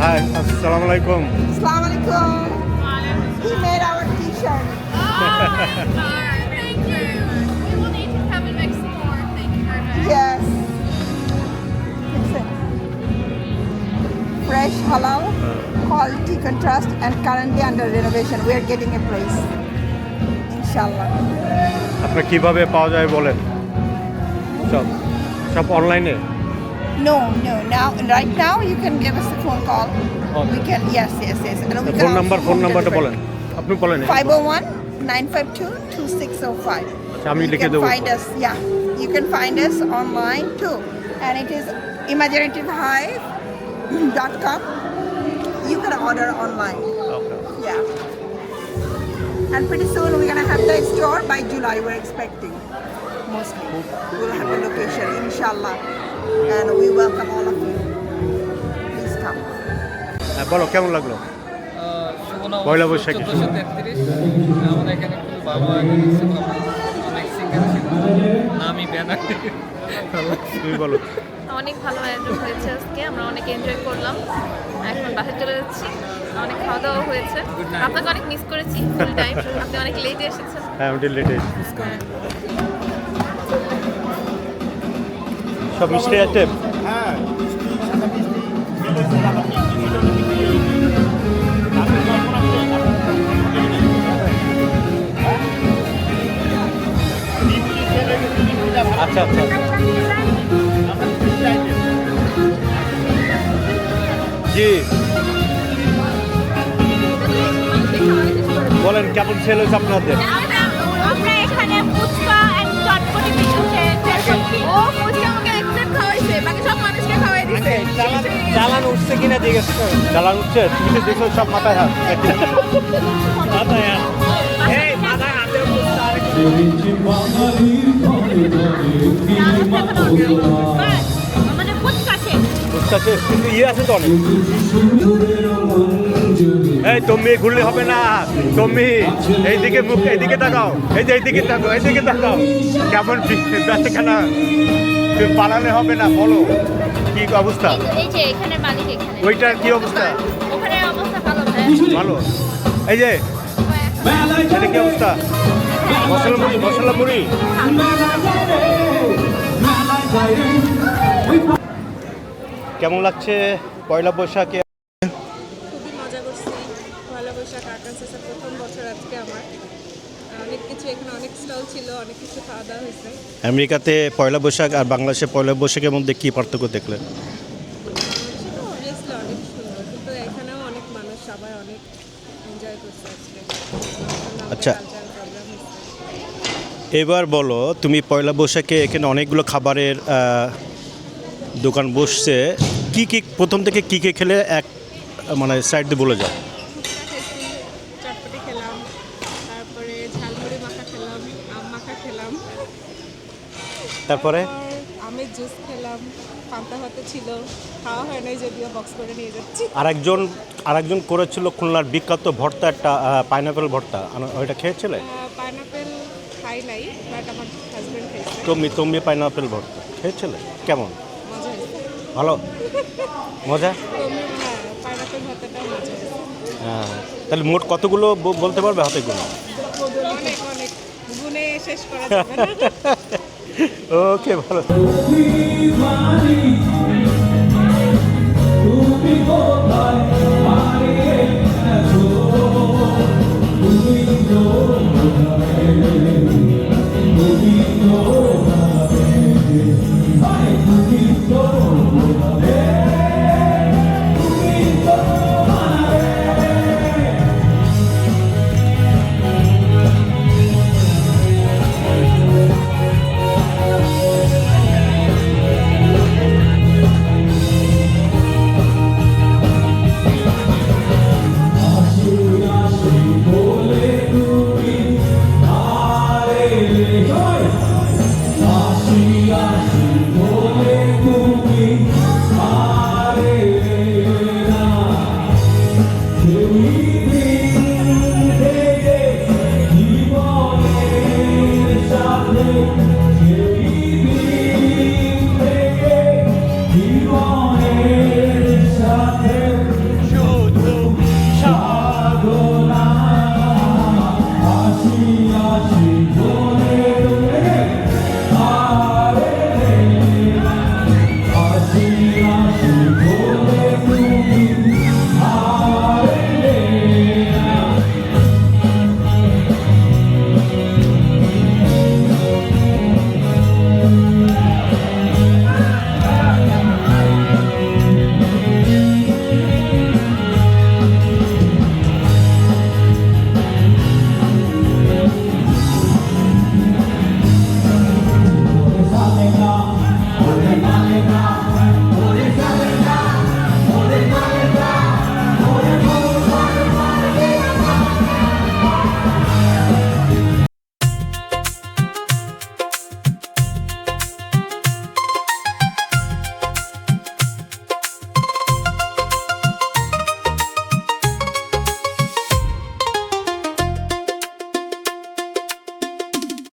Hi, assalamu alaikum. Assalamu alaikum. He made our t-shirt. Thank you. We will need to come and make some more. Thank you very much. Yes. It's a fresh halal, quality contrast, and currently under renovation. We are getting a place. Inshallah. আপনার কিভাবে পাওয়া যায় বলেন? সব অনলাইনে? No. Now, right now, you can give us a phone call. Okay. We can, yes. And we can phone also number home নাম্বারটা delivery. বলেন। আপনি বলেন। 501-952-2605. আচ্ছা, আমি You লিখে can দেবো। find us, yeah. You can find us online too. And it is imaginativhive.com. You can order online. Okay. Yeah. And pretty soon we're gonna have the store by July. We're expecting mostly. We'll have a location, inshallah. And we welcome all of you. Please come. হ্যাঁ, বলো কেমন লাগলো? পয়লা পয়লা বৈশাখে। বৈশাখ 1433 আমাদের এখানে খুব ভালো আয়োজন ছিল, অনেক সিঙ্গার ছিল, নামি ব্যানার। তুমি বলো। অনেক ভালো আয়োজন হয়েছে আজকে, আমরা অনেক এনজয় করলাম। এখন বাসায় চলে যাচ্ছি, অনেক খাওয়া দাওয়া হয়েছে। আপনাকে অনেক মিস করেছি ফুল টাইম, আপনি অনেক লেটে এসেছেন। হ্যাঁ, আমি লেটে সব মিষ্টি আইটেম। আচ্ছা। জি বলেন কেমন সেল হয়েছে আপনাদের? আমরা এখানে ফুচকা এন্ড চটপটি কিছু খেয়েছি। ও ফুচকা আমাকে একদম খাওয়াইছে, বাকি সব মানুষকে খাওয়াই দিছে। চালান উঠছে কিনা জিজ্ঞেস করো। চালান উঠছে? তুমি তো দেখো সব মাথায় হাত। এই মাথায় হাতে উঠছে আরেক মানে ফুচকা খেয়ে বুঝতে কিন্তু ইয়ে আছে তো অনেক। এই তুমি ঘুরলে হবে না, তুমি এইদিকে মুখ এইদিকে তাকাও, এই যে এইদিকে তাকাও কেমন বেচাকেনা, তুমি পালালে হবে না, বলো কি অবস্থা? এই যে এখানে মালিক এখানে ওইটার কি অবস্থা? ওখানে অবস্থা ভালো ভাই। ভালো। এই যে এটা কি অবস্থা? মশলা মুড়ি কেমন লাগছে পয়লা বৈশাখে? খুবই মজা করছি। পয়লা বৈশাখ আর্কানসাসের প্রথম বছর আজকে আমার। অনেক কিছু এখানে, অনেক স্টল ছিল, অনেক কিছু খাওয়া দাওয়া হয়েছে। আমেরিকাতে পয়লা বৈশাখ আর বাংলাদেশে পয়লা বৈশাখের মধ্যে কি পার্থক্য দেখলেন? সেটা অবভিয়াসলি অনেক সুন্দর, কিন্তু এখানেও অনেক মানুষ, সবাই অনেক এনজয় করছে আজকে। আচ্ছা। কালচারাল প্রোগ্রাম হয়েছে। এবার বলো, তুমি পয়লা বৈশাখে এখানে অনেকগুলো খাবারের দোকান বসছে, কি প্রথম থেকে কি খেলে এক মানে সাইড দিয়ে বলে যাও। ফুচকা খেয়েছি, চটপটি খেলাম, তারপরে ঝালমুড়ি মাখা খেলাম, আম মাখা খেলাম, তারপরে আমের জুস খেলাম, পান্তা ভাত ছিল, খাওয়া হয় নাই যদিও, বক্স করে নিয়ে যাচ্ছি। আরেকজন করেছিল খুলনার বিখ্যাত ভর্তা, একটা পাইনাপেল ভর্তা, ওইটা খেয়েছিলে? পাইনাপেল খাই নাই, বাট আমার হাজব্যান্ড খাইছে। তুমি পাইনাপেল ভর্তা খেয়েছিলে? কেমন? মজা হয়েছে। ভালো মজা? পাইনাপেল ভাতাটাও মজা হয়েছে। হ্যাঁ, তাহলে মোট কতগুলো বলতে পারবে হাতে গুলো? অনেক গুনে শেষ করা যাবে না। ওকে, ভালো।